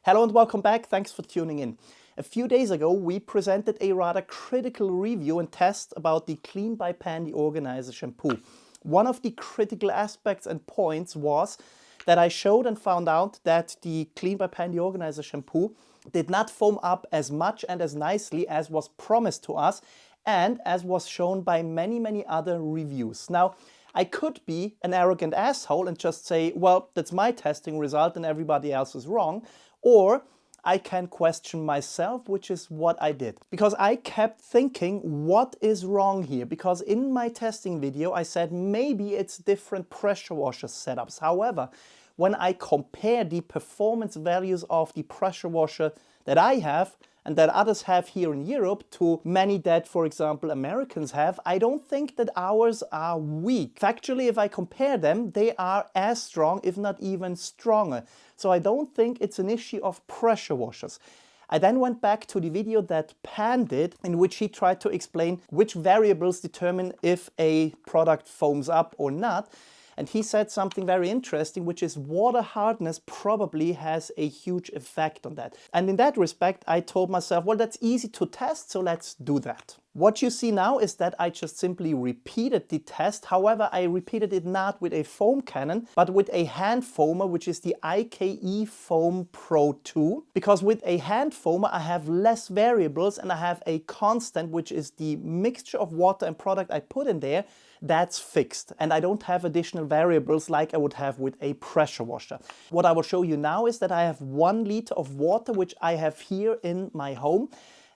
Hello and welcome back, thanks for tuning in. A few days ago we presented a rather critical review and test about the Clean by Pan the Organizer Shampoo. One of the critical aspects and points was that I showed and found out that the Clean by Pan the Organizer Shampoo did not foam up as much and as nicely as was promised to us and as was shown by many other reviews. Now, I could be an arrogant asshole and just say, well, that's my testing result and everybody else is wrong. Or I can question myself, which is what I did. Because I kept thinking, what is wrong here? Because in my testing video, I said maybe it's different pressure washer setups. However, when I compare the performance values of the pressure washer that I have and that others have here in Europe to many that, for example, Americans have, I don't think that ours are weak. Factually, if I compare them, they are as strong, if not even stronger. So I don't think it's an issue of pressure washers. I then went back to the video that Pan did, in which he tried to explain which variables determine if a product foams up or not. And he said something very interesting, which is water hardness probably has a huge effect on that. And in that respect, I told myself, well, that's easy to test, so let's do that. What you see now is that I just simply repeated the test. However, I repeated it not with a foam cannon, but with a hand foamer, which is the eFoam Pro 2. Because with a hand foamer, I have less variables and I have a constant, which is the mixture of water and product I put in there. That's fixed, and I don't have additional variables like I would have with a pressure washer. What I will show you now is that I have 1 liter of water, which I have here in my home.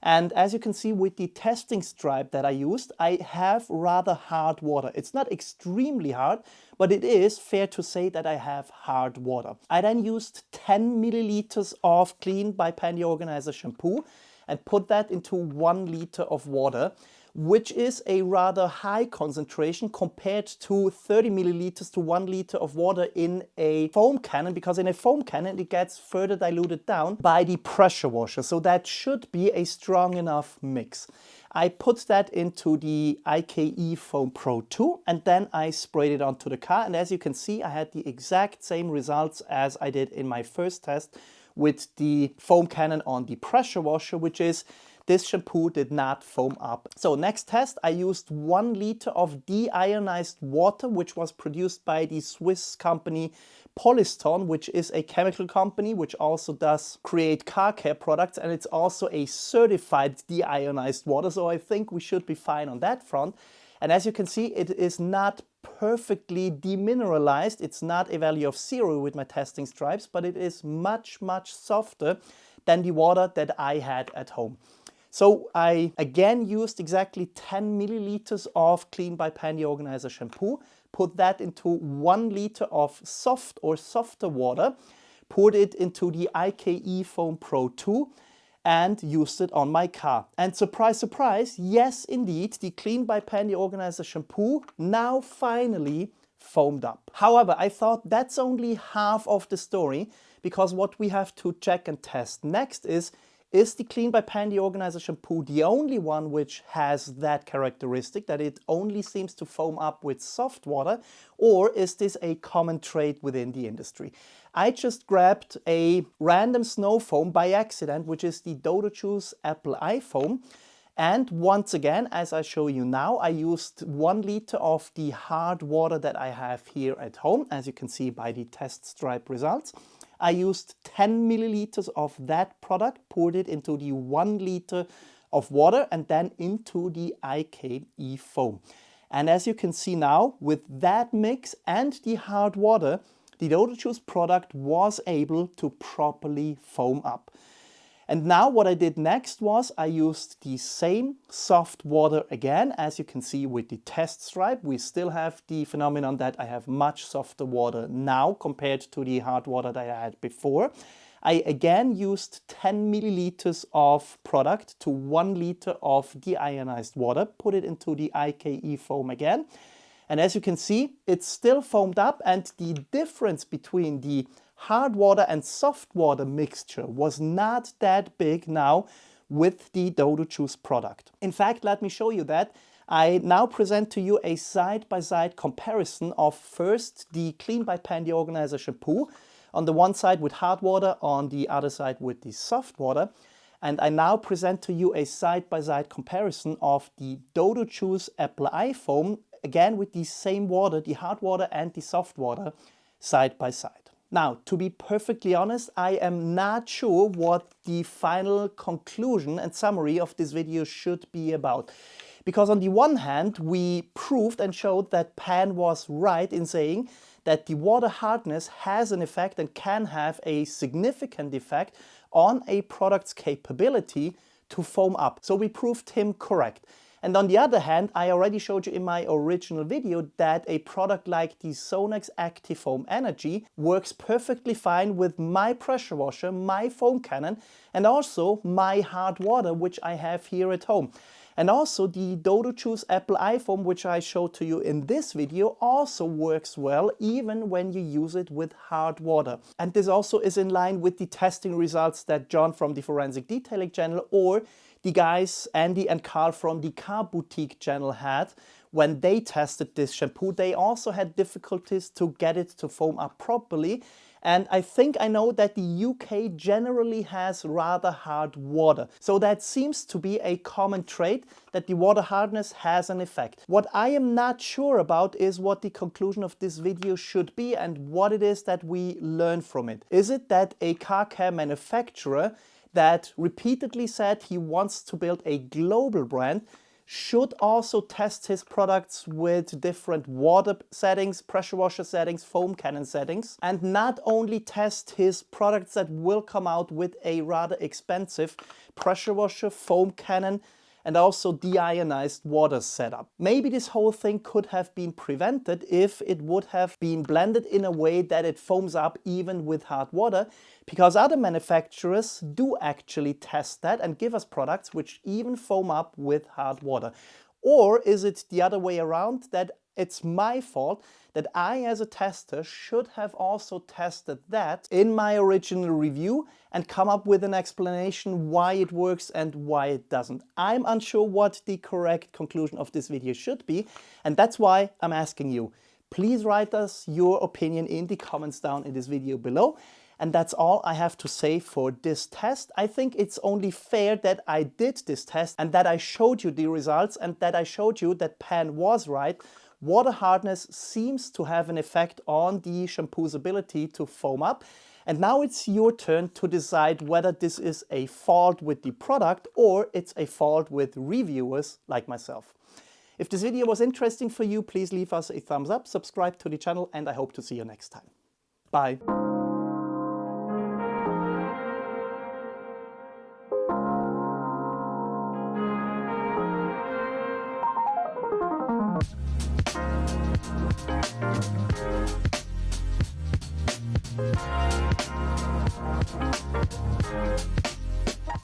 And as you can see with the testing stripe that I used, I have rather hard water. It's not extremely hard, but it is fair to say that I have hard water. I then used 10 milliliters of Clean by Pan the Organizer shampoo and put that into 1 liter of water, which is a rather high concentration compared to 30 milliliters to 1 liter of water in a foam cannon, because in a foam cannon it gets further diluted down by the pressure washer. So that should be a strong enough mix. I put that into the eFoam Pro 2 and then I sprayed it onto the car. And as you can see, I had the exact same results as I did in my first test with the foam cannon on the pressure washer, which is this shampoo did not foam up. So next test, I used 1 liter of deionized water, which was produced by the Swiss company Polystone, which is a chemical company which also does create car care products, and it's also a certified deionized water. So I think we should be fine on that front. And as you can see, it is not perfectly demineralized. It's not a value of 0 with my testing stripes, but it is much softer than the water that I had at home. So I again used exactly 10 milliliters of Clean by Pan the Organizer shampoo, put that into 1 liter of soft or softer water, poured it into the eFoam Pro 2 and used it on my car. And surprise, surprise, yes indeed, the Clean by Pan the Organizer shampoo now finally foamed up. However, I thought that's only half of the story, because what we have to check and test next is the Clean by Pan the Organizer shampoo the only one which has that characteristic, that it only seems to foam up with soft water, or is this a common trait within the industry? I just grabbed a random snow foam by accident, which is the Dodo Apple iFoam. And once again, as I show you now, I used 1 liter of the hard water that I have here at home, as you can see by the test stripe results. I used 10 milliliters of that product, poured it into the 1 liter of water and then into the eFoam. And as you can see now, with that mix and the hard water, the Dodo product was able to properly foam up. And now what I did next was I used the same soft water again. As you can see with the test stripe, we still have the phenomenon that I have much softer water now compared to the hard water that I had before. I again used 10 milliliters of product to 1 liter of deionized water, put it into the eFoam again. And as you can see, it's still foamed up, and the difference between the hard water and soft water mixture was not that big now with the Dodo product. In fact, let me show you that. I now present to you a side-by-side comparison of first the Clean by Pan the Organizer shampoo on the one side with hard water, on the other side with the soft water. And I now present to you a side-by-side comparison of the Dodo Juice Apple iFoam, again with the same water, the hard water and the soft water, side by side. Now, to be perfectly honest, I am not sure what the final conclusion and summary of this video should be about. Because on the one hand, we proved and showed that Pan was right in saying that the water hardness has an effect and can have a significant effect on a product's capability to foam up. So we proved him correct. And on the other hand, I already showed you in my original video that a product like the Sonax ActiveFoam Energy works perfectly fine with my pressure washer, my foam cannon, and also my hard water, which I have here at home. And also the Dodo Juice Apple iFoam, which I showed to you in this video, also works well even when you use it with hard water. And this also is in line with the testing results that John from the Forensic Detailing channel or the guys Andy and Carl from the Car Boutique channel had when they tested this shampoo. They also had difficulties to get it to foam up properly. And I think I know that the UK generally has rather hard water. So that seems to be a common trait, that the water hardness has an effect. What I am not sure about is what the conclusion of this video should be and what it is that we learn from it. Is it that a car care manufacturer that repeatedly said he wants to build a global brand should also test his products with different water settings, pressure washer settings, foam cannon settings, and not only test his products that will come out with a rather expensive pressure washer, foam cannon, and also deionized water setup. Maybe this whole thing could have been prevented if it would have been blended in a way that it foams up even with hard water, because other manufacturers do actually test that and give us products which even foam up with hard water. Or is it the other way around, that it's my fault that I as a tester should have also tested that in my original review and come up with an explanation why it works and why it doesn't. I'm unsure what the correct conclusion of this video should be, and that's why I'm asking you. Please write us your opinion in the comments down in this video below. And that's all I have to say for this test. I think it's only fair that I did this test and that I showed you the results and that I showed you that Pan was right. Water hardness seems to have an effect on the shampoo's ability to foam up. And now it's your turn to decide whether this is a fault with the product or it's a fault with reviewers like myself. If this video was interesting for you, please leave us a thumbs up, subscribe to the channel, and I hope to see you next time. Bye.